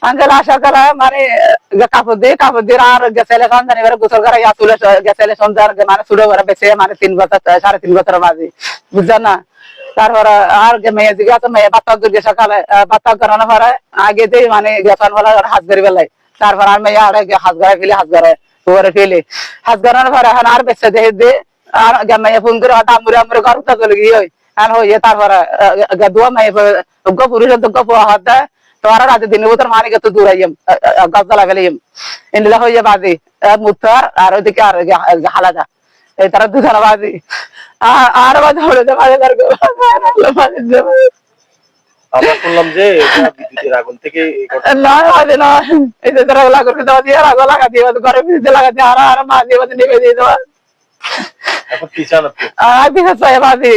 Uncle আশা করা মানে কাপড় দিয়ে আর গেছেলে সন্ধান এবার গোসল করা তুলে গেছেলে সন্ধ্যার মানে ছুটো করে বেছে মানে 3 বছর 3.5 বছর বাজে বুঝছেন না। তারপরে আর মেয়ে দিকে আছে মেয়ে বাচ্চা দুর্গে সকালে বাচ্চা করানোর পরে আগে দিয়ে মানে গেছান বলা হাত ধরে বেলায় তারপর আর মেয়ে আড়ে হাত গড়ায় ফেলে ঘরে ফেলে হাত গড়ানোর পরে এখন আর বেছে দেখে দিয়ে আর মেয়ে ফোন করে আমুরে আমুরে ঘর উঠা চলে গিয়ে আর হইয়ে তারপরে দুয়া মেয়ে পুরুষের দুঃখ হাত দেয় তোরা রাতে দিনে তোর মানে কত দূর আইম গাছতলা ফেলে এনলা হইয়া বাজি মুথার আর ওইদিকে আর হালাদা এই তারা দুজনে বাজি আর বাজে হলে বাজে আমরা শুনলাম যে এটা বিদ্যুতের আগুন থেকে না বাজে না এই যে তারা লাগা করে দাও দিয়ে আগা লাগা দিয়ে ঘরে বিদ্যুৎ লাগা দিয়ে আর মা দিয়ে বাজে নিবে দিয়ে দাও এখন কি চান আপনি? বিশ্বাস চাই বাজি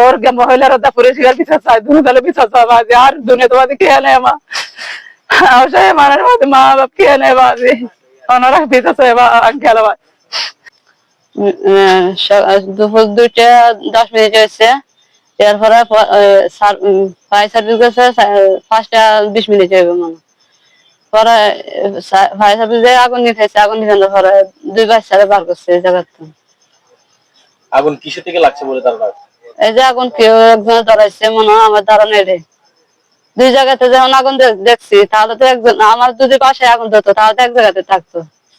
ওর মহিলারা তা পরিষ্কার বিশ্বাস চাই দুনো দলে বিশ্বাস চাই বাজি আর দুনিয়া তো বাজি কে নেই মা অবশ্যই মানের মধ্যে মা বাপ কে নেই বাজি ওনারা বিশ্বাস চাই আঙ্কেল বাজ দুপুর 2:10 হয়েছে এরপরে ফায়ার সার্ভিস গেছে 5:20 হইবে মানে পরে ফায়ার সার্ভিস আগুন নিতেছে আগুন নিতে পরে 2 বাচ্চারা বার করছে এই জায়গাতে। আগুন কিসে থেকে লাগছে বলে তারা এই যে আগুন কেউ একজন ধরাইছে মনে হয় আমার ধারণা এটাই 2 জায়গাতে যখন আগুন দেখছি তাহলে তো একজন আমার যদি বাসায় আগুন ধরতো তাহলে তো এক জায়গাতে থাকতো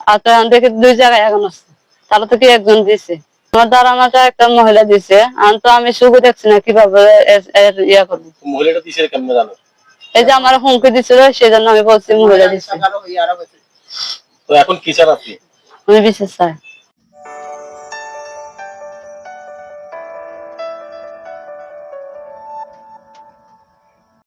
আর তো এখন দেখি 2 জায়গায় আগুন আছে তাহলে তো কি একজন দিছে আমার ধারণাটা একটা মহিলা দিছে আর তো আমি শুধু দেখছি না কিভাবে ইয়া করবো। মহিলাটা দিছে কেমনে জানো? এই যে আমার হুমকি দিছিল সেই জন্য আমি বলছি মহিলা দিছে। তো এখন কি চান আপনি? আমি বিশ্বাস চাই।